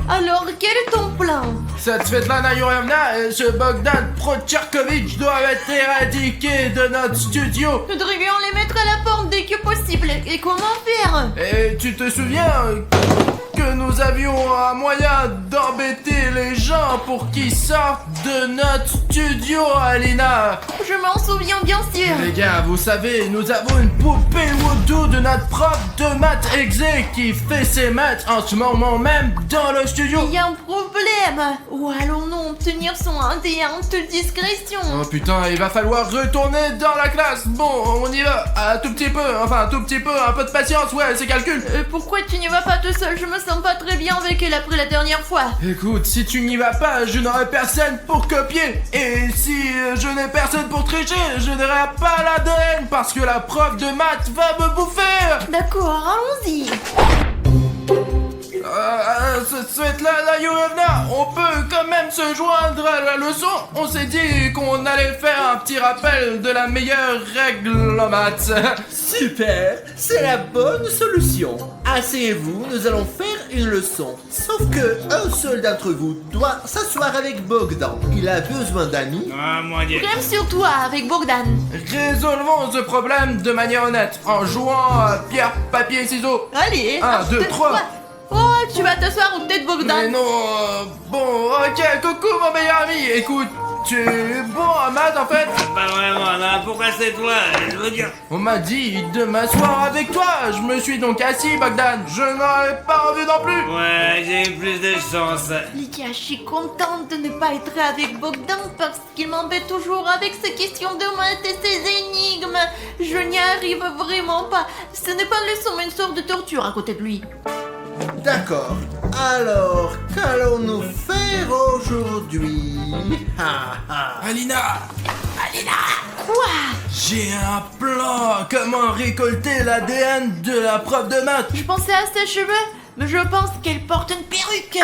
Alors, quel est ton plan? Cette Svetlana Yurevna et ce Bogdan Procherkovitch doivent être éradiqués de notre studio. Nous devrions les mettre à la porte dès que possible. Et comment faire? Et tu te souviens que nous avions un moyen d'embêter les gens pour qu'ils sortent de notre studio, Alina? Je m'en souviens bien sûr. Les gars, vous savez, nous avons une poupée Voodoo de notre prof de maths exé qui fait ses maths en ce moment même dans le studio. Il y a un problème. Où allons-nous obtenir son indéhante discrétion? Oh putain, il va falloir retourner dans la classe. Bon, on y va, un tout petit peu, un peu de patience, ouais, c'est calcul. Pourquoi tu n'y vas pas tout seul? Je me sens pas très bien avec elle après la dernière fois. Écoute, si tu n'y vas pas, je n'aurai personne pour copier. Et si je n'ai personne pour tricher, je n'aurai pas l'ADN parce que la prof de maths va me bouffer. D'accord, allons-y. Svetlana Yurevna, on peut quand même se joindre à la leçon. On s'est dit qu'on allait faire un petit rappel de la meilleure règle en maths. Super, c'est la bonne solution. Asseyez-vous, nous allons faire une leçon. Sauf que un seul d'entre vous doit s'asseoir avec Bogdan. Il a besoin d'amis. Ah, moi dire. Problème sur toi avec Bogdan. Résolvons ce problème de manière honnête en jouant à pierre, papier, ciseaux. Allez. 1, 2, 3. Oh, tu vas t'asseoir ou peut-être Mais Bogdan? non, bon, ok, coucou mon meilleur ami. Écoute, tu es bon en maths en fait. Pas vraiment, là. Pourquoi c'est toi? Je veux dire. On m'a dit de m'asseoir avec toi. Je me suis donc assis, Bogdan. Je n'aurais pas envie non plus. Ouais, j'ai eu plus de chance. Lydia, je suis contente de ne pas être avec Bogdan parce qu'il m'embête toujours avec ses questions de maths et ses énigmes. Je n'y arrive vraiment pas. Ce n'est pas une leçon mais une sorte de torture à côté de lui. D'accord. Alors, qu'allons-nous faire aujourd'hui? Ha ha. Alina, Quoi? j'ai un plan. Comment récolter l'ADN de la prof de maths? Je pensais à ses cheveux, mais je pense qu'elle porte une perruque.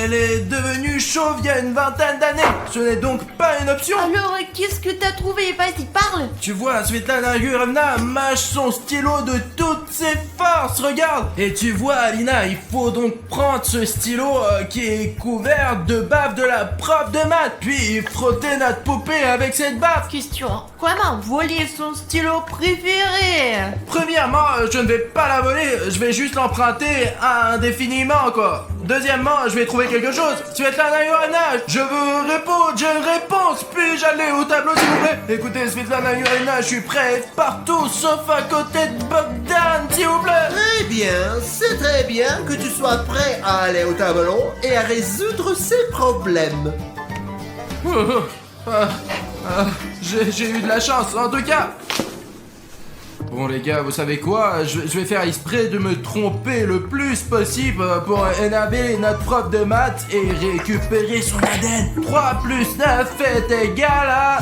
Elle est devenue chauve il y a une vingtaine d'années. Ce n'est donc pas une option. Alors, qu'est-ce que t'as trouvé? Vas-y, parle. Tu vois, Svetlana Yurevna mâche son stylo de toutes ses forces, regarde. Et tu vois, Alina, il faut donc prendre ce stylo qui est couvert de bave de la prof de maths, puis frotter notre poupée avec cette bave. Question. Comment voler son stylo préféré? Premièrement, je ne vais pas la voler, je vais juste l'emprunter indéfiniment, quoi. Deuxièmement, je vais trouver quelque chose. Svetlana Yurevna, je veux répondre, j'ai une réponse. Puis-je aller au tableau, s'il vous plaît? Écoutez, Svetlana Yurevna, je suis prêt partout, sauf à côté de Bogdan, s'il vous plaît. Très bien, c'est très bien que tu sois prêt à aller au tableau et à résoudre ces problèmes. J'ai eu de la chance, en tout cas. Bon les gars, vous savez quoi? Je vais faire exprès de me tromper le plus possible pour énerver notre prof de maths et récupérer son ADN. 3 plus 9 est égal à...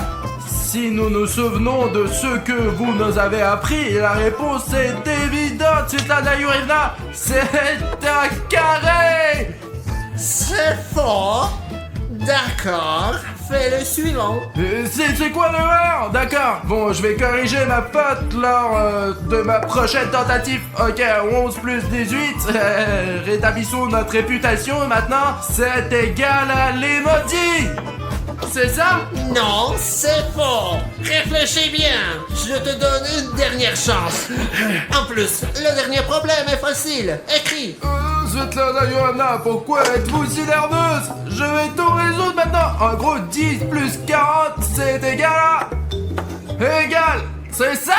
Si nous nous souvenons de ce que vous nous avez appris, la réponse est évidente, Svetlana Yurevna. C'est un carré. C'est fort. D'accord, fais le suivant. C'est quoi l'erreur? D'accord, bon, je vais corriger ma faute lors de ma prochaine tentative. Ok, 11 plus 18, rétablissons notre réputation maintenant. C'est égal à l'emoji. C'est ça? Non, c'est faux. Réfléchis bien. Je te donne une dernière chance. En plus, le dernier problème est facile. Écris. Svetlana Yurevna, pourquoi êtes-vous si nerveuse? Je vais tout résoudre maintenant. En gros, 10 plus 40, c'est égal à... Égal, c'est ça?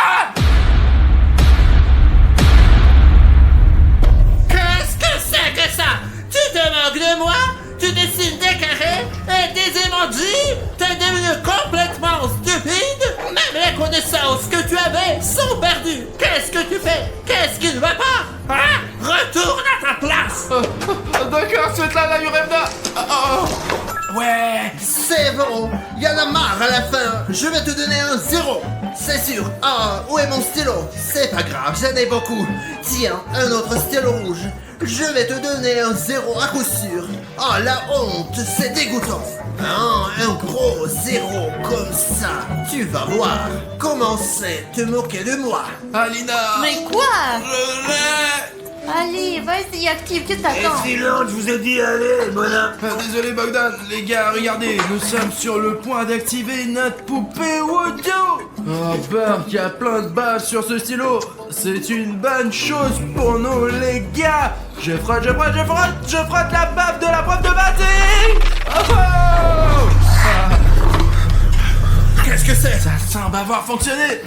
Qu'est-ce que c'est que ça? Tu te moques de moi? Tu dessines des carrés et des emojis? T'es devenu complètement stupide? Même les connaissances que tu avais sont perdues. Qu'est-ce que tu fais? Qu'est-ce qui ne va pas? Hein? Retourne à ta place. D'accord, Svetlana Yurevna. Ouais. C'est bon, y en a marre à la fin. Je vais te donner un 0. C'est sûr. Ah, où est mon stylo? C'est pas grave, j'en ai beaucoup. Tiens, un autre stylo rouge. Je vais te donner un 0 à coup sûr. Oh, la honte, c'est dégoûtant. Ah, un gros 0 comme ça. Tu vas voir. Commencez à te moquer de moi. Alina. Mais quoi? Je l'ai. Allez, vas-y, active, qu'est-ce que Et t'attends? silence, je vous ai dit, allez, bonhomme. Désolé Bogdan, les gars, regardez, nous sommes sur le point d'activer notre poupée Wodo. Oh, peur qu'il y a plein de bave sur ce stylo. C'est une bonne chose pour nous, les gars. Je frotte la bave de la prof de maths et... Oh, oh. Qu'est-ce que c'est? Ça semble avoir fonctionné.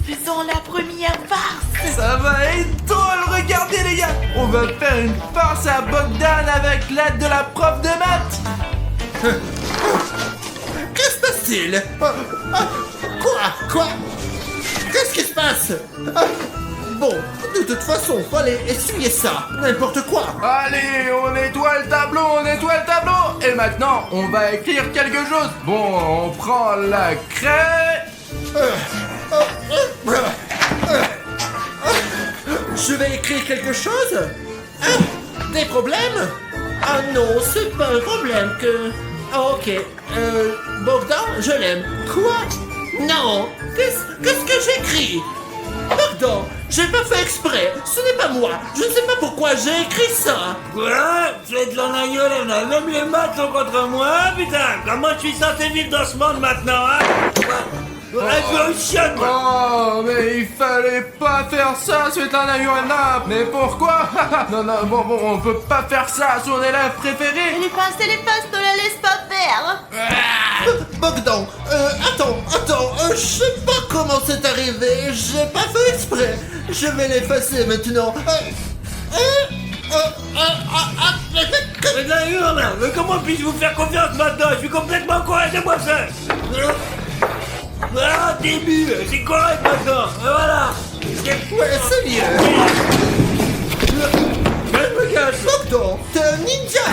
Faisons la première farce. Ça va être drôle, regardez les gars. On va faire une farce à Bogdan avec l'aide de la prof de maths. Que se passe-t-il? Quoi? Qu'est-ce qui se passe? Bon, de toute façon, fallait essuyer ça. N'importe quoi. Allez, on nettoie le tableau. Et maintenant, on va écrire quelque chose. Bon, on prend la craie. Je vais écrire quelque chose? Des problèmes? Ah non, c'est pas un problème que... Ah ok, Bogdan, je l'aime. Quoi? Non, qu'est-ce que j'écris? Bogdan, j'ai pas fait exprès, ce n'est pas moi. Je ne sais pas pourquoi j'ai écrit ça. Quoi? C'est de la gueule, même les maths sont contre moi, putain. Comment je suis censé vivre dans ce monde maintenant, hein? Oh, mais il fallait pas faire ça, Svetlana Yurina. Mais pourquoi? Non, bon, on peut pas faire ça à son élève préféré. Les passes, ne la laisse pas faire. Bogdan, attends, je sais pas comment c'est arrivé, j'ai pas fait exprès. Je vais l'effacer maintenant. Mais comment puis-je vous faire confiance maintenant? Je suis complètement correct, moi ça. Voilà, début, c'est correct maintenant, et voilà. Ouais, c'est mieux. Je me cache. Bogdan, t'es un ninja.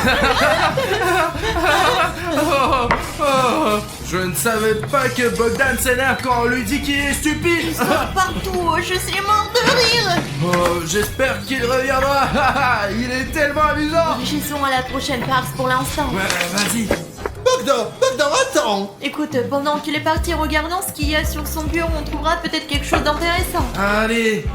Je ne savais pas que Bogdan s'énerve quand on lui dit qu'il est stupide. Ils sont partout, je suis mort de rire. Oh, j'espère qu'il reviendra. Il est tellement amusant. Réfléchissons à la prochaine farce pour l'instant. Ouais, vas-y. Bogdan, attends. Écoute, pendant qu'il est parti regardant ce qu'il y a sur son bureau, on trouvera peut-être quelque chose d'intéressant. Allez,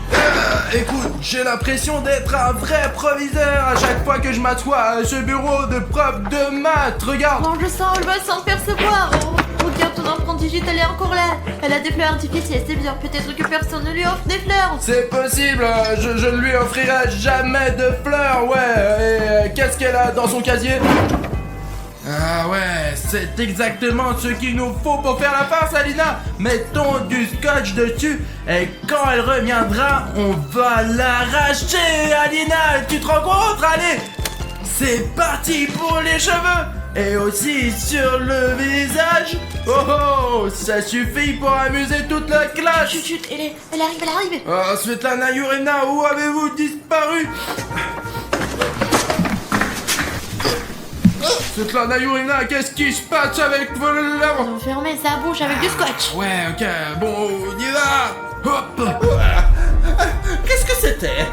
écoute, j'ai l'impression d'être un vrai proviseur à chaque fois que je m'assois à ce bureau de prof de maths. Regarde. Mange ça, on le voit sans le percevoir. Oh, regarde, ton empreinte digitale est encore là. Elle a des fleurs artificielles, c'est bien. Peut-être que personne ne lui offre des fleurs. C'est possible, je ne lui offrirai jamais de fleurs, ouais. Et qu'est-ce qu'elle a dans son casier? Ah ouais, c'est exactement ce qu'il nous faut pour faire la farce, Alina. Mettons du scotch dessus et quand elle reviendra, on va l'arracher, Alina. Tu te rends compte? Allez, c'est parti pour les cheveux et aussi sur le visage. Oh, ça suffit pour amuser toute la classe. Chut, elle arrive. Oh, Svetlana Yurina, où avez-vous disparu? Svetlana Yurina, qu'est-ce qui se passe avec vos lèvres? On va fermer sa bouche avec du scotch. Ouais, ok, bon, on y va. Hop. Qu'est-ce que c'était?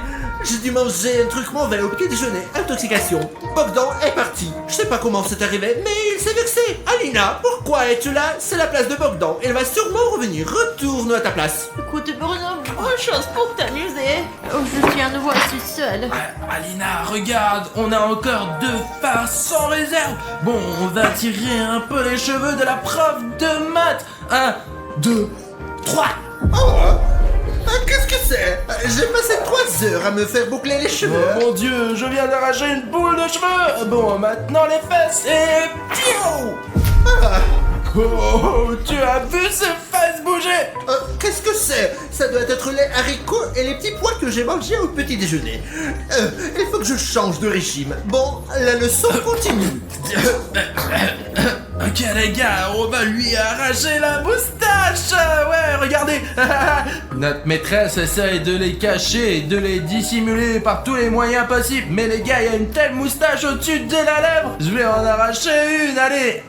J'ai dû manger un truc mauvais au petit déjeuner. Intoxication. Bogdan est parti. Je sais pas comment c'est arrivé, mais il s'est vexé. Alina, pourquoi es-tu là? C'est la place de Bogdan. Il va sûrement revenir. Retourne à ta place. Écoute, Bruno, bonne chose pour t'amuser. Oh, je suis à nouveau assis seule. Alina, regarde, on a encore 2 farces sans réserve. Bon, on va tirer un peu les cheveux de la prof de maths. 1, 2, 3. Qu'est-ce que c'est? J'ai passé 3 heures à me faire boucler les cheveux. Oh mon dieu, je viens d'arracher une boule de cheveux. Bon, maintenant les fesses et... Piou. Oh, tu as vu ces fesses bouger? Qu'est-ce que c'est? Ça doit être les haricots et les petits pois que j'ai mangés au petit déjeuner. Il faut que je change de régime. Bon, la leçon continue. Ok les gars, on va lui arracher la moustache. Ouais, regardez. Notre maîtresse essaye de les cacher et de les dissimuler par tous les moyens possibles. Mais les gars, il y a une telle moustache au-dessus de la lèvre. Je vais en arracher une, allez.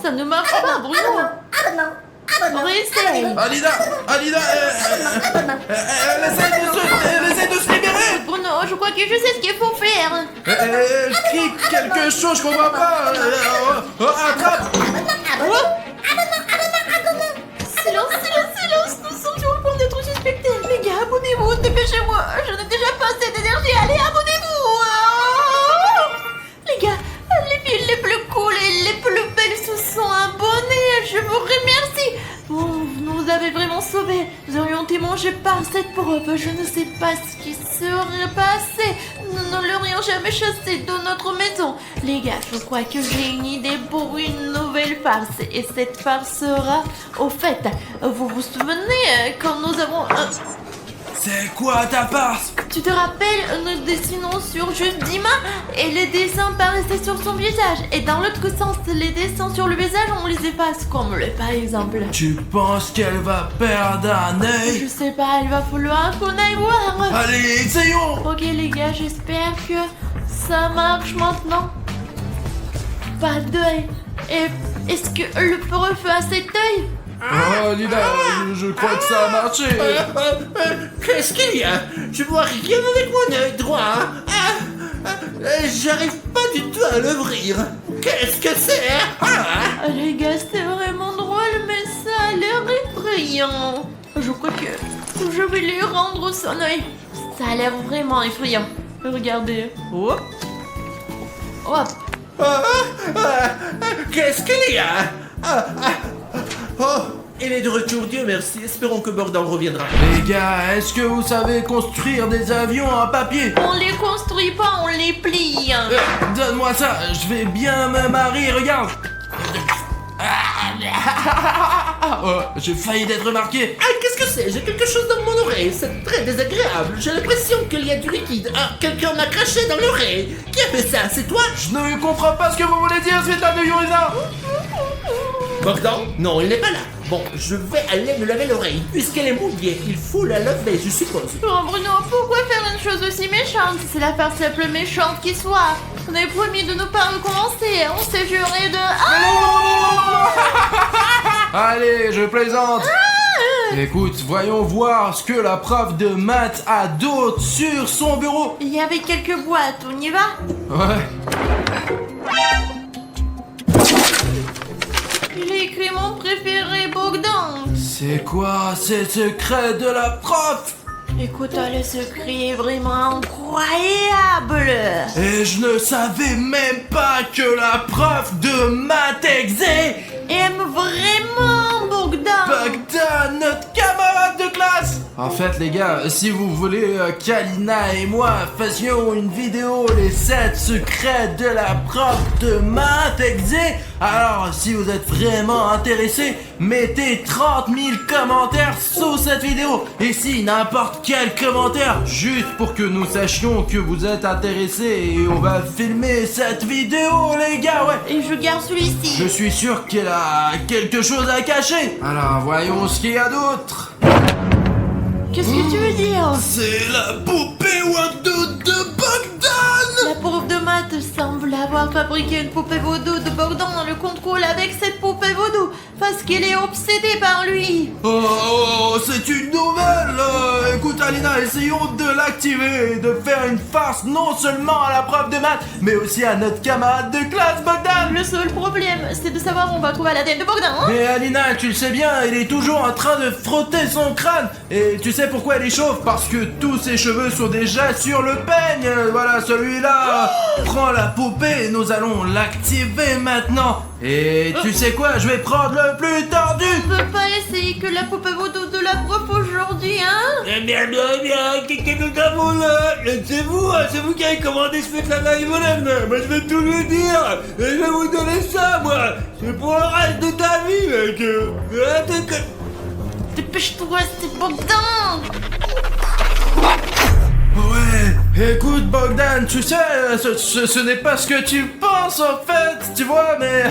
Ça ne marche pas, Bruno. Réessaye. Alina, elle essaie de se libérer. Bruno, je crois que je sais ce qu'il faut faire. Elle crie quelque chose, je comprends pas. Attrape. Silence, nous sommes sur le point d'être suspectés. Les gars, abonnez-vous, dépêchez-moi. Je n'ai déjà pas assez d'énergie. Allez, abonnez-vous. Les gars, les filles les plus cool et les plus belles se sont abonnées. Je vous remercie. Vous nous avez vraiment sauvés. Nous aurions été mangés par cette preuve. Je ne sais pas ce qui serait passé. Nous ne l'aurions jamais chassé de notre maison. Les gars, je crois que j'ai une idée pour une nouvelle farce. Et cette farce sera, au fait, vous vous souvenez quand nous avons... C'est quoi ta farce? Tu te rappelles, nous dessinons sur juste Dima et les dessins paraissaient sur son visage. Et dans l'autre sens, les dessins sur le visage, on les efface, comme le par exemple. Tu penses qu'elle va perdre un œil? Je sais pas, il va falloir qu'on aille voir. Allez, essayons! Ok les gars, j'espère que ça marche maintenant. Pas d'œil. Et est-ce que le prof a cet œil? Oh Lina, je crois que ça a marché. Qu'est-ce qu'il y a? Je vois rien avec mon œil droit. J'arrive pas du tout à l'ouvrir. Qu'est-ce que c'est? Ah, les gars, c'est vraiment drôle, mais ça a l'air effrayant. Je crois que je vais lui rendre son œil. Ça a l'air vraiment effrayant. Regardez. Hop. Hop. Qu'est-ce qu'il y a? Oh, il est de retour, Dieu merci. Espérons que Bogdan reviendra. Les gars, est-ce que vous savez construire des avions en papier? On les construit pas, on les plie. Donne-moi ça, je vais bien me marier, regarde. Oh, j'ai failli d'être remarqué. Qu'est-ce que c'est? J'ai quelque chose dans mon oreille. C'est très désagréable. J'ai l'impression qu'il y a du liquide. Quelqu'un m'a craché dans l'oreille. Qui a fait ça? C'est toi? Je ne comprends pas ce que vous voulez dire, Svetlana Yurina. Bogdan? Non, il n'est pas là. Bon, je vais aller me laver l'oreille. Puisqu'elle est mouillée, il faut la laver, je suppose. Oh Bruno, pourquoi faire une chose aussi méchante? C'est la farce la plus méchante qui soit. On avait promis de ne pas recommencer. On s'est juré de... Allez, je plaisante. Écoute, voyons voir ce que la prof de maths a d'autre sur son bureau. Il y avait quelques boîtes, on y va? Ouais. J'ai écrit mon préféré, Bogdan. C'est quoi ces secrets de la prof? Écoute, le secret est vraiment incroyable. Et je ne savais même pas que la prof de maths exé Aime vraiment Bogdan. Bogdan, notre camarade de classe. En fait les gars, si vous voulez qu'Alina et moi fassions une vidéo les 7 secrets de la prof de maths exé, alors si vous êtes vraiment intéressés, mettez 30 000 commentaires sous cette vidéo. Et si n'importe quel commentaire, juste pour que nous sachions que vous êtes intéressés, et on va filmer cette vidéo les gars, ouais. Et je garde celui-ci. Je suis sûr qu'elle a quelque chose à cacher. Alors voyons ce qu'il y a d'autre. Qu'est-ce que tu veux dire? C'est la poupée Wando de Bogdan. La prof de maths semble avoir fabriqué une poupée vaudou de Bogdan dans le contrôle avec cette poupée vaudou parce qu'elle est obsédée par lui. Oh, c'est une nouvelle. Écoute Alina, essayons de l'activer et de faire une farce non seulement à la prof de maths, mais aussi à notre camarade de classe Bogdan. Le seul problème, c'est de savoir où on va trouver l'ADN de Bogdan. Hein? Mais Alina, tu le sais bien, il est toujours en train de frotter son crâne. Et tu sais pourquoi elle est chauve? Parce que tous ses cheveux sont déjà sur le peigne. Voilà, celui-là. Prends la poupée, nous allons l'activer maintenant. Et tu sais quoi, je vais prendre le plus tordu. On peut pas essayer que la poupée vaudou de la prof aujourd'hui, hein? Eh bien, qu'est-ce que nous avons là? C'est vous qui avez commandé ce Svetlana Yurina. Moi, je vais tout lui dire. Et je vais vous donner ça, moi. C'est pour le reste de ta vie, mec. Dépêche-toi, c'est Bogdan. Ouais, écoute Bogdan, tu sais, ce n'est pas ce que tu penses en fait, tu vois, mais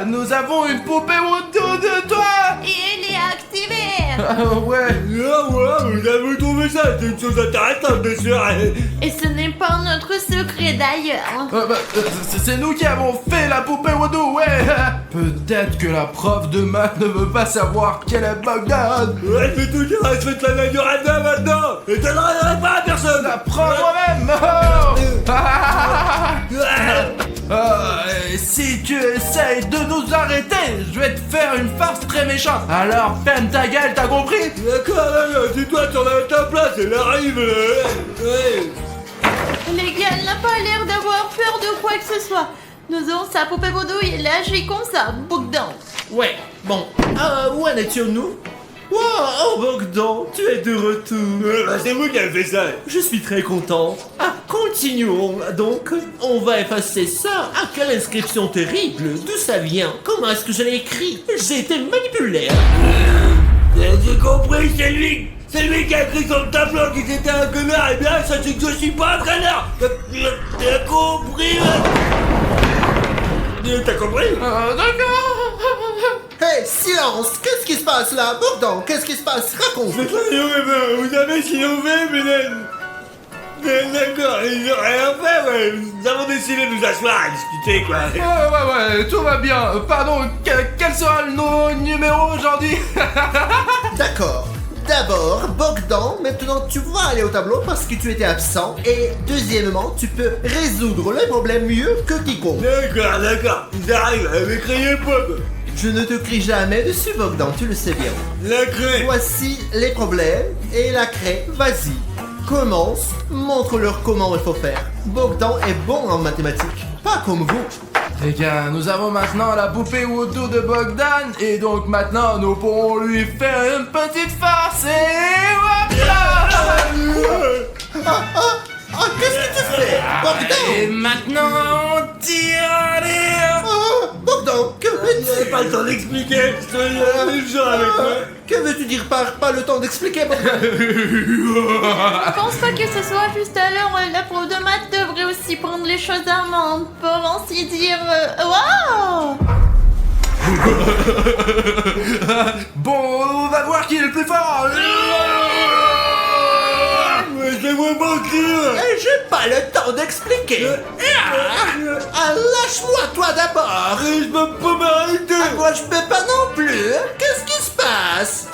nous avons une poupée autour de toi. Et elle est activée. Ouais. Vous avez trouvé ça? C'est une chose intéressante, bien sûr. Et ce n'est pas notre secret d'ailleurs. C'est nous qui avons fait la poupée Wado, ouais. Peut-être que la prof de maths ne veut pas savoir qu'elle est Bogdan. Ouais, je vais tout dire à Svetlana Yurina maintenant. Et je ne donnerai pas à personne. La prends moi-même. si tu essayes de nous arrêter, je vais te faire une farce très méchante. Alors ferme ta gueule, t'as compris? D'accord, c'est toi, tu en as ta place, elle arrive là. Ouais. Les gars, elle n'a pas l'air d'avoir peur de quoi que ce soit. Nous avons sa poupée vaudou et elle agit comme ça, Bogdan. Ouais, bon. Où en étions-nous? Oh, Bogdan, tu es de retour. Bah, c'est vous qui avez fait ça. Je suis très content. Continuons. Donc, on va effacer ça. Quelle inscription terrible. D'où ça vient? Comment est-ce que je l'ai écrit? J'ai été manipulé. J'ai compris, c'est lui qui a écrit sur le tableau que c'était un connard. Eh bien, ça c'est que je suis pas un connard. T'as compris? T'as compris? D'accord. Hey, silence. Qu'est-ce qui se passe là? Bogdan, qu'est-ce qui se passe? Raconte. C'est très bien, vous savez ce qu'ils ont fait, mesdames? D'accord, ils ont rien fait, ouais. Nous avons décidé de nous asseoir à discuter, quoi. Ouais, tout va bien. Pardon, quel sera le numéro aujourd'hui? D'accord. D'abord, Bogdan, maintenant tu vas aller au tableau parce que tu étais absent. Et deuxièmement, tu peux résoudre les problèmes mieux que quiconque. D'accord. J'arrive, mais criez pas, quoi. Je ne te crie jamais dessus, Bogdan, tu le sais bien. La craie. Voici les problèmes et la craie, vas-y. Commence, montre-leur comment il faut faire. Bogdan est bon en mathématiques, pas comme vous. Les gars, nous avons maintenant la poupée Woodoo de Bogdan et donc maintenant nous pourrons lui faire une petite farce et hop Qu'est-ce que tu fais, Et Bogdan? maintenant on tire les... Bogdan, que J'ai veux-tu? pas le temps d'expliquer. Je te dis la même chose avec moi. Que veux-tu dire par pas le temps d'expliquer, Bogdan? Je pense pas que ce soit juste alors. La prof de maths devrait aussi prendre les choses à main, pour ainsi dire. Waouh! Bon, on va voir qui est le plus fort. Mais c'est moi mentir. J'ai pas le temps d'expliquer. Lâche-moi toi d'abord. Je peux pas m'arrêter. Moi je peux pas non plus. Qu'est-ce qui se passe?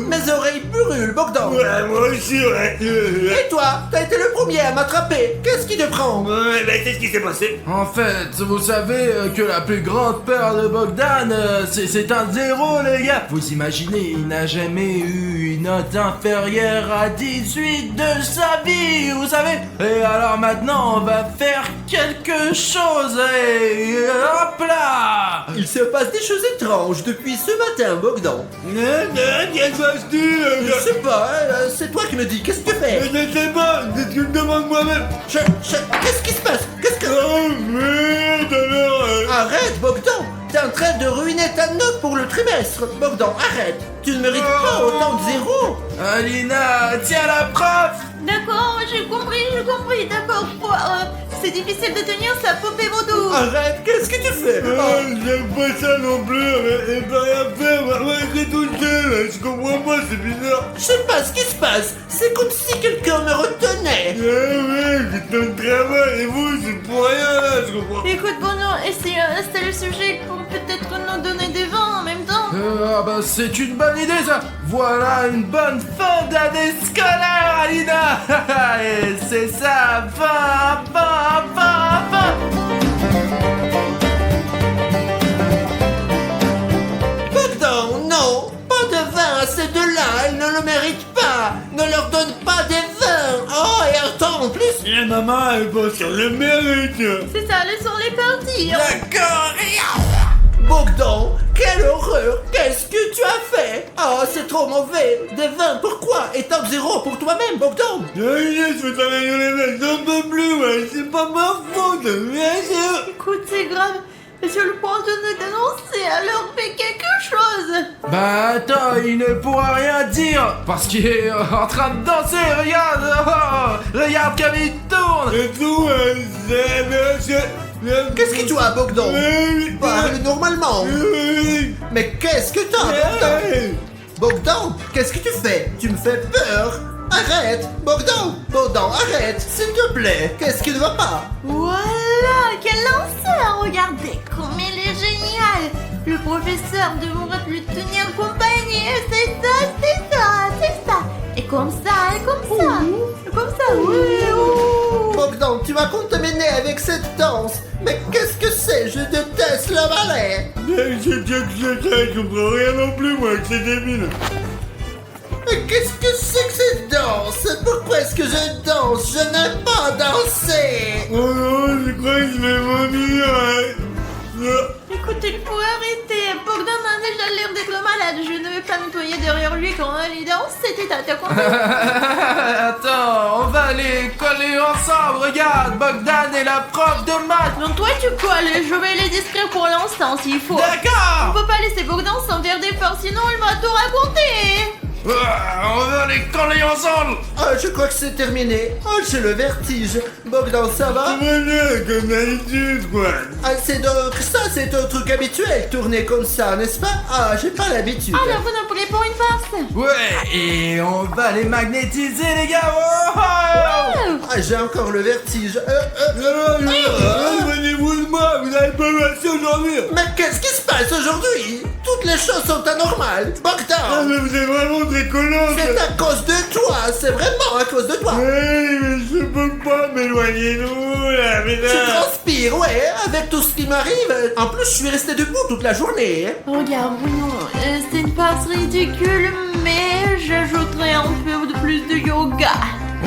Mes oreilles brûlent, Bogdan. Ouais, moi aussi, ouais. Et toi, t'as été le premier à m'attraper. Qu'est-ce qui te prend? Ouais, ben c'est ce qui s'est passé. En fait, vous savez que la plus grande peur de Bogdan, c'est un zéro, les gars. Vous imaginez, il n'a jamais eu une note inférieure à 18 de sa vie, vous savez. Et alors maintenant, on va faire quelque chose et hop là. Il se passe des choses étranges depuis ce matin, Bogdan. Qu'est-ce que Je sais pas, c'est toi qui me dis. Qu'est-ce que tu fais? je sais pas, c'est ce que je demande moi-même. Qu'est-ce qui se passe? Qu'est-ce que... Oh merde alors. Arrête, Bogdan. T'es en train de ruiner ta note pour le trimestre. Bogdan, arrête. Tu ne mérites pas autant de zéros. Alina, tiens la prof. D'accord, j'ai compris, d'accord. C'est difficile de tenir sa poupée vaudou. Arrête, qu'est-ce que tu fais? J'aime pas ça non plus, elle peut rien faire, moi écrit tout seul, je comprends pas, c'est bizarre. Je sais pas ce qui se passe. C'est comme si quelqu'un me retenait. Ouais, c'est ton travail, et vous, c'est pour rien là, je comprends. Écoute, Bono, c'est le sujet pour peut-être nous donner des vins en même temps. Bah c'est une bonne idée ça. Voilà une bonne fin d'année scolaire, Alina. Et c'est ça, fin. Bogdan, non. Pas de vin à ces deux-là. Ils ne le méritent pas. Ne leur donne pas des vins. Oh, et attends, en plus... La maman, elle pense sur le mérite. C'est ça, laissons-les partir. D'accord. Bogdan, quelle horreur. Qu'est-ce que tu as fait? Oh, c'est trop mauvais. Des vins, pourquoi? Étant zéro pour toi-même, Bogdan. Je fais travailler les mecs, j'en peux plus, ouais, c'est pas ma faute, bien sûr. Écoute, c'est grave. Je le pense de nous dénoncer, alors fais quelque chose. Bah attends, il ne pourra rien dire parce qu'il est en train de danser. Regarde comme il tourne. Et tout, Qu'est-ce que tu as, Bogdan? Parle normalement. Mais qu'est-ce que t'as, Bogdan? Bogdan, qu'est-ce que tu fais? Tu me fais peur. Arrête, Bogdan. Bogdan, arrête, s'il te plaît. Qu'est-ce qui ne va pas? Voilà, quel lanceur. Regardez comme il est génial. Le professeur devrait lui tenir compagnie. C'est ça. Et comme ça, oui. Bogdan, tu m'as contaminé avec cette danse. Mais qu'est-ce que c'est? Je déteste le ballet. C'est bien que je comprends rien non plus, moi, que c'est débile. Mais qu'est-ce que c'est que cette danse? Pourquoi est-ce que je danse? Je n'aime pas danser. Oh non, je crois que je vais vomir. Écoute, il faut arrêter. Bogdan a déjà l'air d'être malade. Je ne vais pas nettoyer derrière lui quand il danse. C'était à ta compagnie. Attends, on va les coller ensemble. Regarde, Bogdan est la prof de maths. Donc toi, tu colles. Je vais les distraire pour l'instant s'il faut. On D'accord. peut pas laisser Bogdan s'en faire des forces, sinon il va tout raconter. On va les coller ensemble. Ah, je crois que c'est terminé. Oh, j'ai le vertige. Bogdan, ça va? Tout va bien, comme d'habitude, quoi. Ah, c'est donc ça, c'est un truc habituel, tourner comme ça, n'est-ce pas? Ah, j'ai pas l'habitude. Alors vous nous prenez pour une farce. Ouais, et on va les magnétiser, les gars. Oh, oh. Ah, j'ai encore le vertige. Éloignez-vous de moi, vous n'avez pas assez aujourd'hui. Mais qu'est-ce qui se passe aujourd'hui? Toutes les choses sont anormales. Ah, Bogdan, mais vous êtes vraiment très collant. c'est à cause de toi. C'est vraiment à cause de toi. Hey, mais je peux pas m'éloigner de vous, là, mais Tu là. transpires, ouais, avec tout ce qui m'arrive. En plus, je suis resté debout toute la journée. Regarde Bruno, c'est une farce ridicule, mais j'ajouterai un peu de plus de yoga.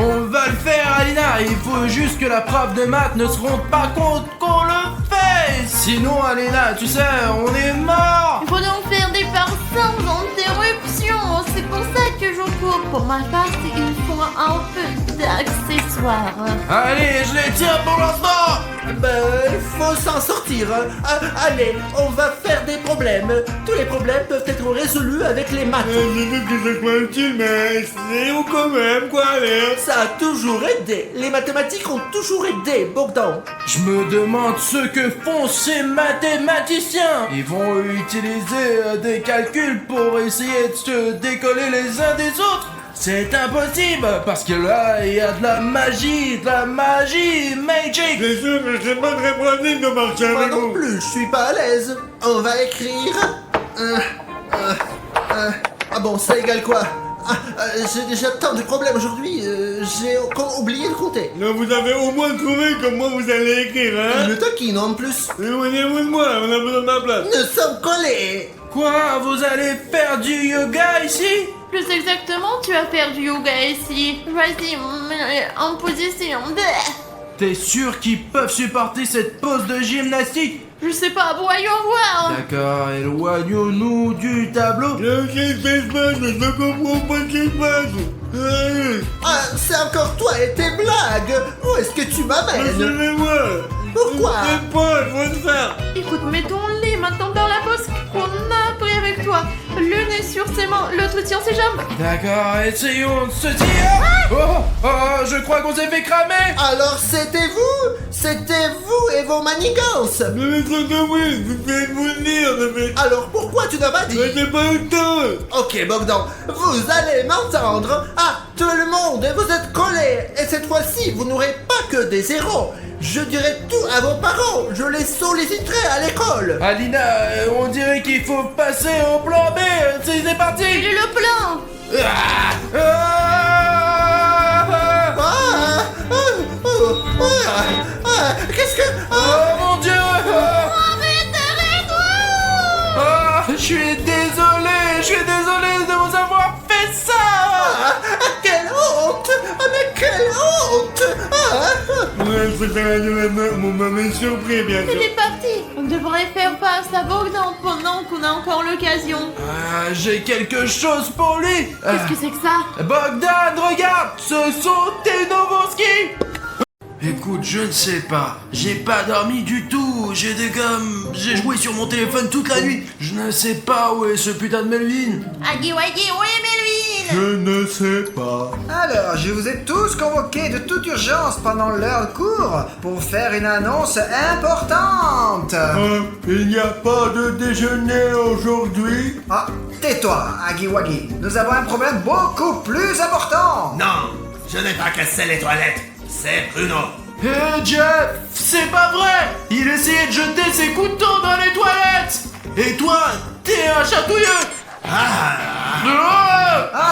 On va le faire, Alina. Il faut juste que la prof de maths ne se rende pas compte qu'on le fait. Sinon, Alina, tu sais, on est mort. Il faut donc faire des farces sans interruption. C'est pour ça que je cours. Pour ma farce, il faut un peu d'accessoires. Allez, je les tiens pour l'instant. Ben, il faut s'en sortir. Ah, allez, on va faire des problèmes. Tous les problèmes peuvent être résolus avec les maths. Je doute que ce soit utile, mais c'est où quand même, quoi, allez. Ça a toujours aidé. Les mathématiques ont toujours aidé, Bogdan. Je me demande ce que font ces mathématiciens. Ils vont utiliser des calculs pour essayer de se décoller les uns des autres. C'est impossible, parce que là, il y a de la magie, magic. C'est sûr que c'est pas très pratique de marcher Moi avec non vous. plus, je suis pas à l'aise. On va écrire. Ah bon, ça égale quoi? J'ai déjà tant de problèmes aujourd'hui. J'ai oublié de compter. Non, vous avez au moins trouvé comment vous allez écrire, hein. Le taquine en plus. Éloignez-vous de moi, on a besoin de ma place. Nous sommes collés. Quoi, vous allez faire du yoga ici? Plus exactement, tu vas faire du yoga ici. Vas-y, en position. T'es sûr qu'ils peuvent supporter cette pose de gymnastique? Je sais pas, voyons voir. D'accord, éloignons-nous du tableau. Qu'est-ce qui se passe? Je ne comprends pas ce qui se passe. Allez, Ah, c'est encore toi et tes blagues. Où est-ce que tu m'amènes? suivez-moi. Pourquoi? Je sais pas, il faut le faire. Écoute, mettons-les maintenant dans la pose qu'on a appris avec toi. L'une est sur ses mains, l'autre tient ses jambes. D'accord, essayons de se dire. Oh, je crois qu'on s'est fait cramer. Alors c'était vous et vos manigances. Mais maître de oui, vous pouvez vous le dire, mais... Alors pourquoi tu n'as pas dit? Mais j'ai pas eu le temps. Ok Bogdan, vous allez m'entendre. Ah, tout le monde, vous êtes collés. Et cette fois-ci, vous n'aurez pas que des zéros. Je dirai tout à vos parents. Je les solliciterai à l'école. Alina, on dirait qu'il faut passer au plan B. C'est parti. Il est le plan. Qu'est-ce que... Oh mon Dieu. Arrête, arrête-toi. Je suis désolé de vous avoir fait ça. quelle honte. Mais quelle honte. Ouais, c'est ça, vous m'avez surpris, bien sûr. Il est parti. On devrait faire face à Bogdan pendant qu'on a encore l'occasion. J'ai quelque chose pour lui. Qu'est-ce que c'est que ça? Bogdan, regarde, ce sont tes nouveaux skis. Écoute, je ne sais pas. J'ai pas dormi du tout. J'ai joué sur mon téléphone toute la nuit. Je ne sais pas où est ce putain de Melvin. Agui Wagui, oui Melvin. Je ne sais pas. Alors, je vous ai tous convoqués de toute urgence pendant l'heure de cours pour faire une annonce importante. Il n'y a pas de déjeuner aujourd'hui. Ah, tais-toi, Agiwagi. Nous avons un problème beaucoup plus important. Non, je n'ai pas cassé les toilettes. C'est Bruno. Jeff, c'est pas vrai. Il essayait de jeter ses couteaux dans les toilettes. Et toi, t'es un chatouilleux. Ah,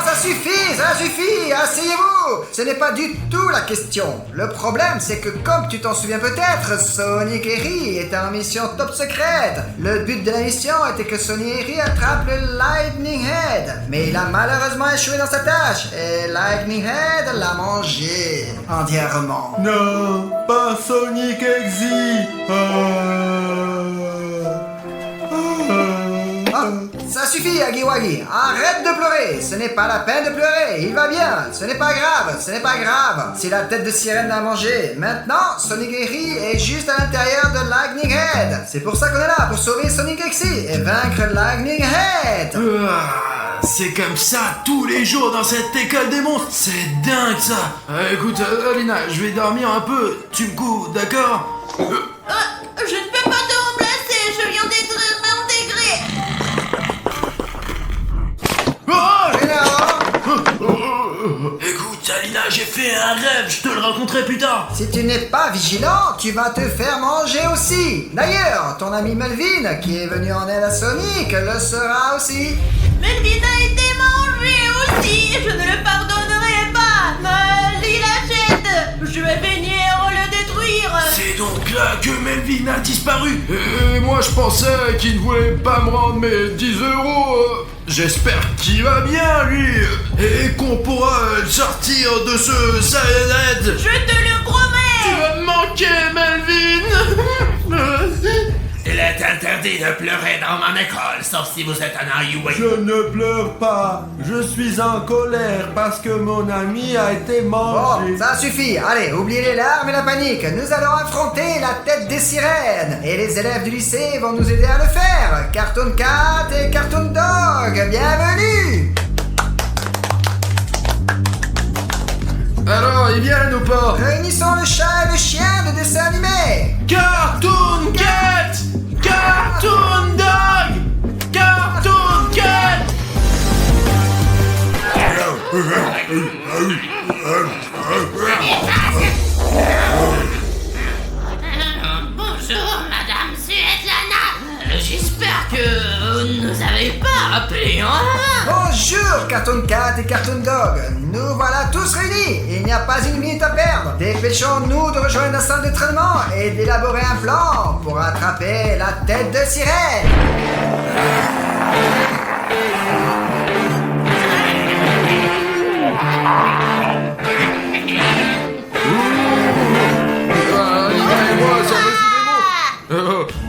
ça suffit, asseyez-vous. Ce n'est pas du tout la question. Le problème, c'est que comme tu t'en souviens peut-être, Sonic et Ri étaient en mission top secrète. Le but de la mission était que Sonic et Ri attrapent le Lightning Head. Mais il a malheureusement échoué dans sa tâche, et Lightning Head l'a mangé entièrement. Non, pas Sonic Exy. Ah, ça suffit, Agiwagi. Arrête de pleurer. Ce n'est pas la peine de pleurer. Il va bien. Ce n'est pas grave. Si la tête de sirène l'a mangé. Maintenant, Sonic et Ri est juste à l'intérieur de Lightning Head. C'est pour ça qu'on est là, pour sauver Sonic Exy et vaincre Lightning Head. C'est comme ça tous les jours dans cette école des monstres. C'est dingue ça. Écoute, Alina, je vais dormir un peu. Tu me couvres, d'accord? Je ne peux pas te remplacer, je viens d'être réintégré. Écoute, Alina, j'ai fait un rêve. Je te le raconterai plus tard. Si tu n'es pas vigilant, tu vas te faire manger aussi. D'ailleurs, ton ami Melvin, qui est venu en aide à Sonic, le sera aussi. Melvin a été mangé aussi, je ne le pardonnerai pas. Il achète, je vais venir le détruire. C'est donc là que Melvin a disparu. Et moi, je pensais qu'il ne voulait pas me rendre mes 10 euros. J'espère qu'il va bien, lui. Et qu'on pourra le sortir de ce Saiyan Head. Je te le promets. Tu vas me manquer, Melvin. Il est interdit de pleurer dans mon école, sauf si vous êtes un Ayuway. Je ne pleure pas. Je suis en colère parce que mon ami a été mangé. Bon, ça suffit. Allez, oubliez les larmes et la panique. Nous allons affronter la tête des sirènes. Et les élèves du lycée vont nous aider à le faire. Cartoon Cat et Cartoon Dog, bienvenue. Alors, ils viennent ou pas? Réunissons le chat et le chien de dessin animé. Cartoon Cat! Cartoon Dog! Cartoon Cat! Bonjour, Madame Svetlana. J'espère que vous ne nous avez pas appelé en vain. Bonjour Cartoon Cat et Cartoon Dog. Nous voilà tous réunis. Il n'y a pas une minute à perdre. Dépêchons-nous de rejoindre la salle d'entraînement et d'élaborer un plan pour attraper la tête de sirène.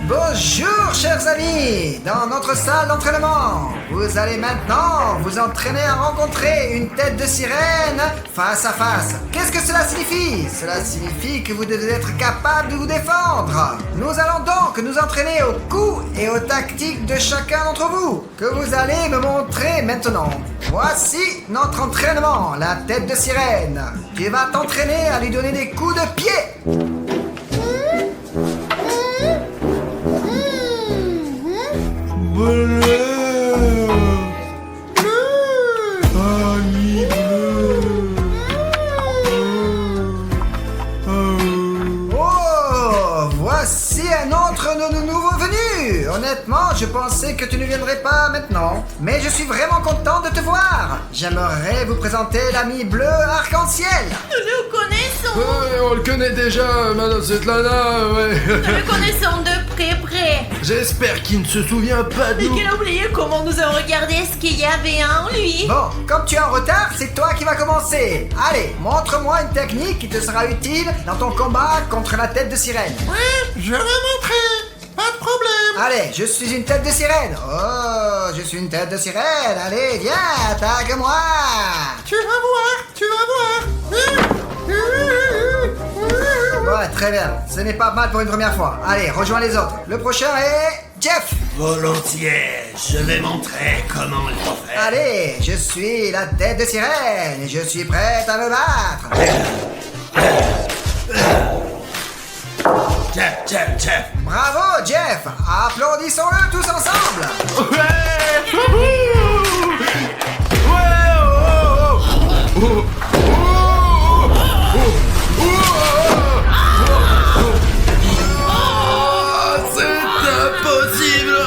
Bonjour chers amis. Dans notre salle d'entraînement, vous allez maintenant vous entraîner à rencontrer une tête de sirène face à face. Qu'est-ce que cela signifie? Cela signifie que vous devez être capable de vous défendre. Nous allons donc nous entraîner aux coups et aux tactiques de chacun d'entre vous, que vous allez me montrer maintenant. Voici notre entraînement, la tête de sirène. Tu vas t'entraîner à lui donner des coups de pied. Oh, voici un autre de nos nouveaux venus. Honnêtement, je pensais que tu ne viendrais pas maintenant. Mais je suis vraiment content de te voir. J'aimerais vous présenter l'ami bleu arc-en-ciel. Nous le connaissons. Ouais, on le connaît déjà, Madame Svetlana, ouais. Nous le connaissons de près. J'espère qu'il ne se souvient pas de Et nous. qu'il a oublié comment nous a regardé ce qu'il y avait en lui. Bon, comme tu es en retard, c'est toi qui vas commencer. Allez, montre-moi une technique qui te sera utile dans ton combat contre la tête de sirène. Je vais montrer. Pas de problème. Allez, je suis une tête de sirène. Oh, je suis une tête de sirène. Allez, viens, attaque-moi. Tu vas voir. Ouais, très bien. Ce n'est pas mal pour une première fois. Allez, rejoins les autres. Le prochain est Jeff. Volontiers, je vais montrer comment le faire. Allez, je suis la tête de sirène et je suis prête à me battre. Jeff. Bravo, Jeff. Applaudissons-le tous ensemble. Ouais. Wouhou. Ouais, oh, oh, oh. C'est impossible.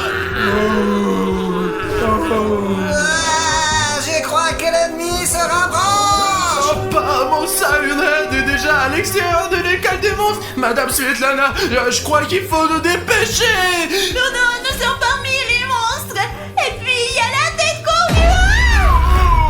Madame Svetlana, je crois qu'il faut nous dépêcher. Nous sommes parmi les monstres. Et puis il y a la tête courue.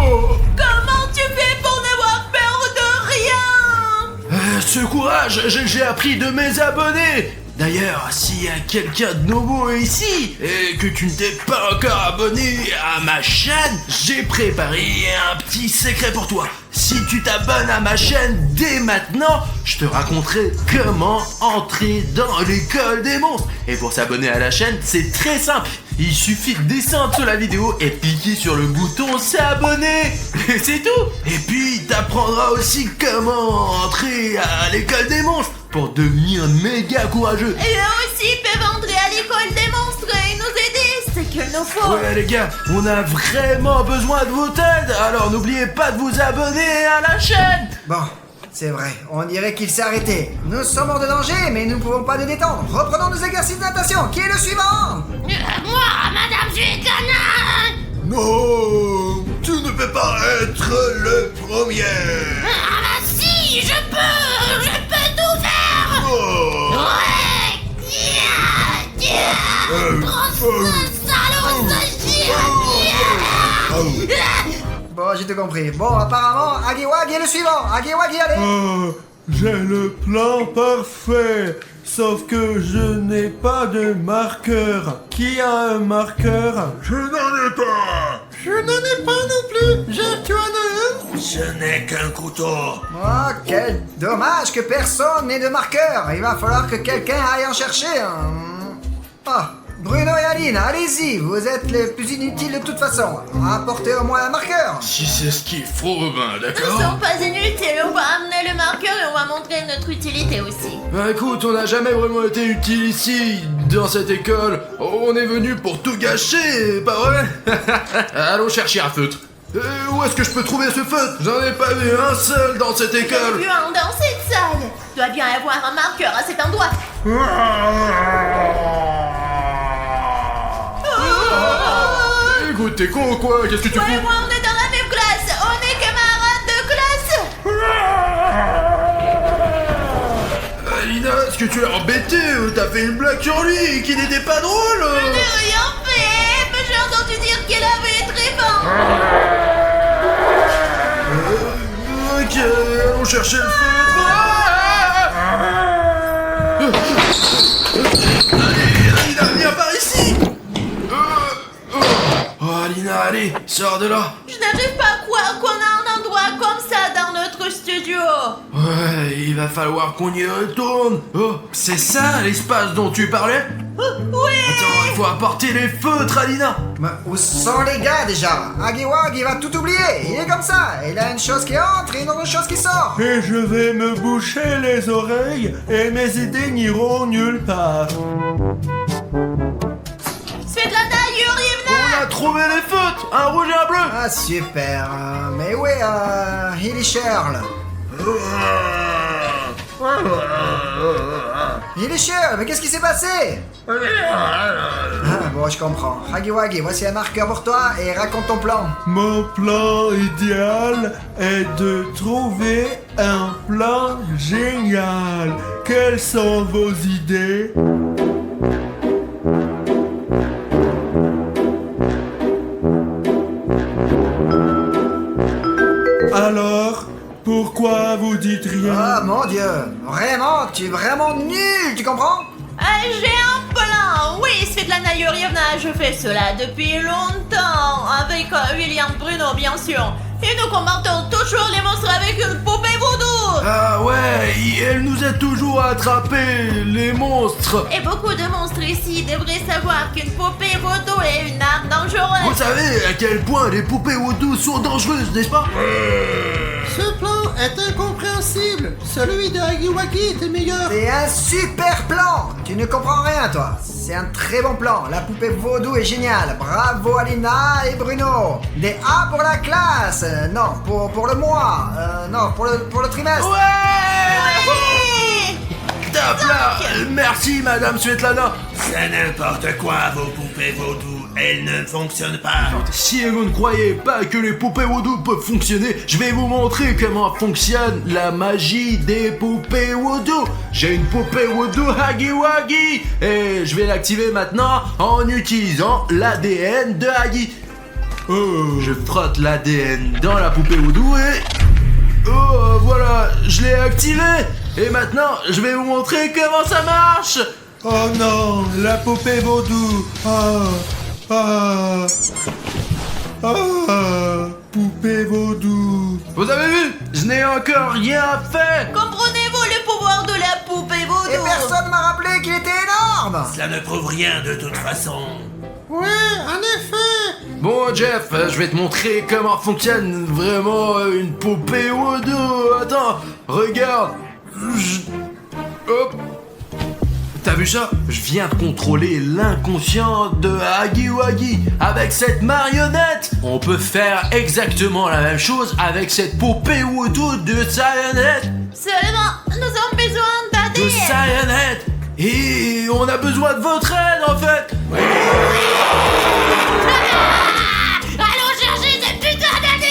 Oh. Comment tu fais pour n'avoir peur de rien? Ce courage, j'ai appris de mes abonnés. D'ailleurs, s'il y a quelqu'un de nouveau ici et que tu ne t'es pas encore abonné à ma chaîne, j'ai préparé un petit secret pour toi. Si tu t'abonnes à ma chaîne dès maintenant, je te raconterai comment entrer dans l'école des monstres. Et pour s'abonner à la chaîne, c'est très simple. Il suffit de descendre sur la vidéo et cliquer sur le bouton s'abonner. Et c'est tout. Et puis, t'apprendras aussi comment entrer à l'école des monstres pour devenir méga courageux. Et eux aussi peuvent entrer à l'école des monstres et nous aider. C'est qu'il nous faut. Ouais les gars, on a vraiment besoin de votre aide. Alors n'oubliez pas de vous abonner à la chaîne. Bon, c'est vrai, on dirait qu'il s'est arrêté. Nous sommes hors de danger, mais nous ne pouvons pas nous détendre. Reprenons nos exercices de natation. Qui est le suivant? Moi, Madame Svetlana. Non, tu ne peux pas être le premier. Ah bah si, je peux tout faire. Oh. Ouais. Salaud, Bon, j'ai tout compris. Bon, apparemment, Agiwagi est le suivant. Agiwagi, allez. Oh, j'ai le plan parfait. Sauf que je n'ai pas de marqueur. Qui a un marqueur? Je n'en ai pas. Je n'en ai pas non plus. Tu en as un? Je n'ai qu'un couteau. Oh, quel dommage que personne n'ait de marqueur. Il va falloir que quelqu'un aille en chercher un. Ah, Bruno et Aline, allez-y. Vous êtes les plus inutiles de toute façon. Apportez au moins un marqueur. Si c'est ce qu'il faut, ben Nous d'accord. sommes pas inutiles, on va amener le marqueur et on va montrer notre utilité aussi. Bah écoute, on n'a jamais vraiment été utile ici, dans cette école. On est venu pour tout gâcher, pas vrai? Allons chercher un feutre. Où est-ce que je peux trouver ce feutre? J'en ai pas vu un seul dans cette J'ai école. vu un dans cette salle. Doit bien y avoir un marqueur à cet endroit. Écoute, t'es con ou quoi? Qu'est-ce que tu Toi et fous? moi, on est dans la même classe. On est camarades de classe. Alina, est-ce que tu l'as embêté? T'as fait une blague sur lui qui n'était pas drôle. Je n'ai rien fait, mais j'ai entendu dire qu'elle avait très faim. Ok, allons chercher le feutre. Allez, Alina, viens par ici. Oh, Alina, allez, sors de là. Je n'arrive pas à croire qu'on a un endroit comme ça dans notre studio. Ouais, il va falloir qu'on y retourne. Oh, c'est ça l'espace dont tu parlais? Oui. Attends, il faut apporter les feutres, Alina. Mais où sont les gars déjà? Agiwagi va tout oublier. Il est comme ça. Il a une chose qui entre et une autre chose qui sort. Et je vais me boucher les oreilles et mes idées n'iront nulle part. Svetlana Yurievna. On a trouvé les feutres, un rouge et un bleu. Ah super. Mais où est Hilly Shirl? Hilly Shirl, mais qu'est-ce qui s'est passé? Ah bon, je comprends. Agiwagi, voici un marqueur pour toi et raconte ton plan. Mon plan idéal est de trouver un plan génial. Quelles sont vos idées? Alors, pourquoi vous dites rien? Ah mon dieu, vraiment, tu es vraiment nul, tu comprends? J'ai un plan. Oui, Svetlana Yurievna, je fais cela depuis longtemps. Avec William Bruno, bien sûr. Et nous combattons toujours les monstres avec une poupée vaudou. Ah ouais, elle nous a toujours attrapé, les monstres. Et beaucoup de monstres ici devraient savoir qu'une poupée vaudou est une arme Vous dangereuse. savez à quel point les poupées vaudou sont dangereuses, n'est-ce pas? Ce plan est incompréhensible. Celui de Agiwagi était meilleur. C'est un super plan. Tu ne comprends rien, toi. C'est un très bon plan. La poupée vaudou est géniale. Bravo Alina et Bruno. Des A pour la classe. Non, pour le mois. Non, pour le trimestre. Ouais! Ouais. T'as hop là. Merci, Madame Svetlana. C'est n'importe quoi, vos poupées vaudou. Elles ne fonctionnent pas. Si vous ne croyez pas que les poupées vaudou peuvent fonctionner, je vais vous montrer comment fonctionne la magie des poupées vaudou. J'ai une poupée vaudou Huggy Wuggy et je vais l'activer maintenant en utilisant l'ADN de Huggy. Je frotte l'ADN dans la poupée vaudou et... Oh, voilà, je l'ai activé. Et maintenant, je vais vous montrer comment ça marche. Oh non, la poupée vaudou. Poupée vaudou. Vous avez vu? Je n'ai encore rien fait. Comprenez-vous le pouvoir de la poupée vaudou? Et personne m'a rappelé qu'il était énorme. Cela ne prouve rien de toute façon. Ouais, en effet. Bon Jeff, je vais te montrer comment fonctionne vraiment une poupée vaudou. Attends, regarde. Hop. T'as vu ça? Je viens de contrôler l'inconscient de Huggy Wuggy. Avec cette marionnette, on peut faire exactement la même chose avec cette poupée vaudou de Cyanette. Seulement, nous avons besoin De d'ADN. Cyanette. Et on a besoin de votre aide en fait. Allons chercher cette putain d'ADN.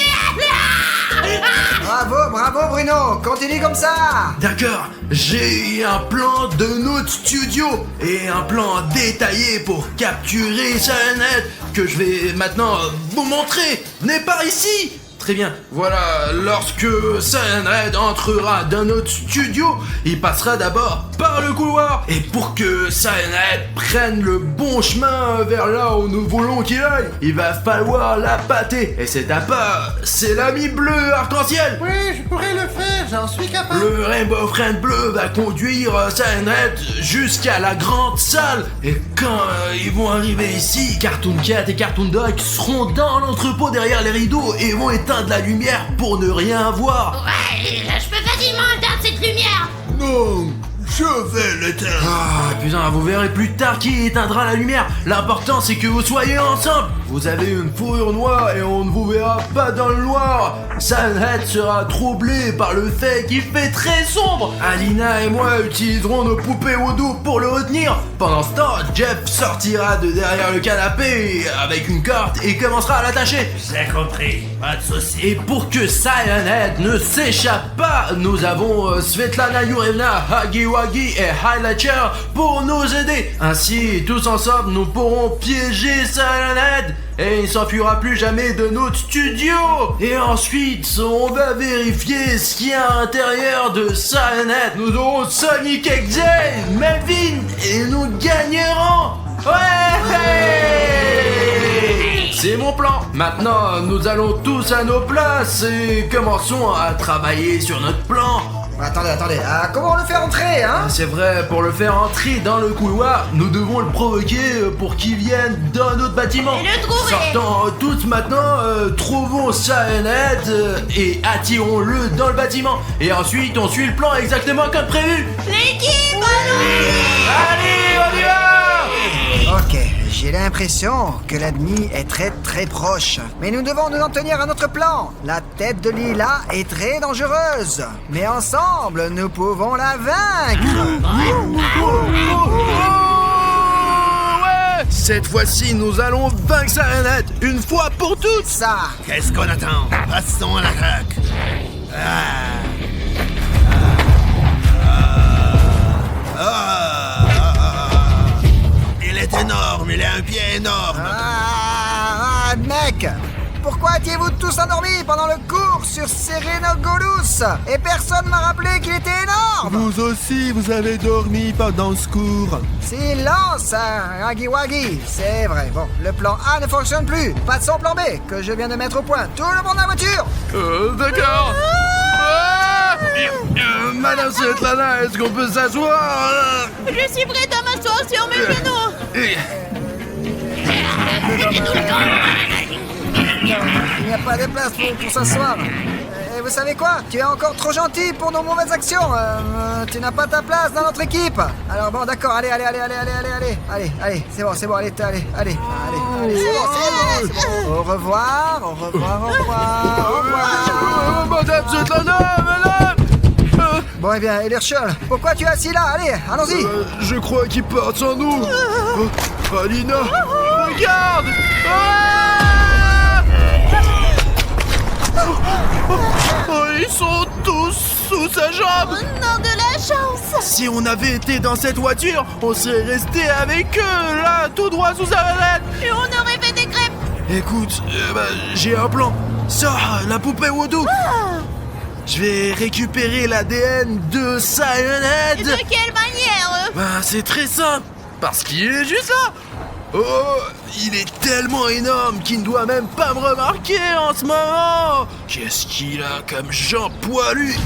Bravo Bruno, continue comme ça. D'accord, j'ai un plan de notre studio et un plan détaillé pour capturer Cyanette que je vais maintenant vous montrer. Venez par ici. Très bien, voilà, lorsque Cyanette entrera dans notre studio, il passera d'abord par le couloir. Et pour que Cyanette prenne le bon chemin vers là où nous voulons qu'il aille, il va falloir la pâter. Et cet appât, c'est l'ami bleu arc-en-ciel. Oui, je pourrais le faire, j'en suis capable. Le Rainbow Friend bleu va conduire Cyanette jusqu'à la grande salle. Et quand ils vont arriver ici, Cartoon Cat et Cartoon Dog seront dans l'entrepôt derrière les rideaux et vont éteindre la lumière pour ne rien voir. Ouais, je peux facilement éteindre cette lumière. Non, je vais l'éteindre. Ah putain, vous verrez plus tard qui éteindra la lumière. L'important c'est que vous soyez ensemble. Vous avez une fourrure noire et on ne vous verra pas dans le noir. Cyanette sera troublé par le fait qu'il fait très sombre. Alina et moi utiliserons nos poupées vaudou pour le retenir. Pendant ce temps, Jeff sortira de derrière le canapé avec une corde et commencera à l'attacher. J'ai compris, pas de soucis. Et pour que Cyanette ne s'échappe pas, nous avons Svetlana Yurevna, Huggy Wuggy et Highlighter pour nous aider. Ainsi, tous ensemble, nous pourrons piéger Cyanette et il s'enfuira plus jamais de notre studio. Et ensuite, on va vérifier ce qu'il y a à l'intérieur de Cyanette. Nous aurons Sonic XJ, Melvin et nous gagnerons. Ouais! C'est mon plan. Maintenant, nous allons tous à nos places et commençons à travailler sur notre plan. Attendez, comment on le fait entrer, hein? C'est vrai, pour le faire entrer dans le couloir, nous devons le provoquer pour qu'il vienne dans notre bâtiment. Et le trouver. Sortons tous maintenant, trouvons Cyanette et attirons-le dans le bâtiment. Et ensuite, on suit le plan exactement comme prévu. L'équipe, allons-y. Allez, on y va! Ok, j'ai l'impression que l'ennemi est très proche. Mais nous devons nous en tenir à notre plan. La tête de Lila est très dangereuse. Mais ensemble, nous pouvons la vaincre. Ouais! Cette fois-ci, nous allons vaincre Cyanette une fois pour toutes. Ça. Qu'est-ce qu'on attend? Passons à l'attaque. Il est énorme, il a un pied énorme. Mec, pourquoi étiez-vous tous endormis pendant le cours sur Serenogolus? Et personne m'a rappelé qu'il était énorme. Vous aussi, vous avez dormi pendant ce cours. Silence, Huggy Wuggy. C'est vrai, bon, le plan A ne fonctionne plus. Pas de son plan B, que je viens de mettre au point. Tout le monde dans la voiture. D'accord. Madame Svetlana, est-ce qu'on peut s'asseoir? Je suis prête à m'asseoir sur mes genoux. Il n'y a pas de place pour s'asseoir. Et vous savez quoi? Tu es encore trop gentil pour nos mauvaises actions. Tu n'as pas ta place dans notre équipe. Alors bon, d'accord, allez, c'est bon, allez, c'est bon. Au revoir. Madame Svetlana, madame! Bon, eh bien, Elerchol, pourquoi tu es assis là? Allez, allons-y. Je crois qu'ils partent sans nous. Oh, Alina, regarde. Oh, ils sont tous sous sa jambe. Non, de la chance. Si on avait été dans cette voiture, on serait resté avec eux, là, tout droit sous sa tête. Et on aurait fait des crêpes. Écoute, j'ai un plan. Sors la poupée Woodoo. Je vais récupérer l'ADN de Sirenhead. De quelle manière? Bah, c'est très simple, parce qu'il est juste là. Oh, il est tellement énorme qu'il ne doit même pas me remarquer en ce moment. Qu'est-ce qu'il a comme jambes poilues?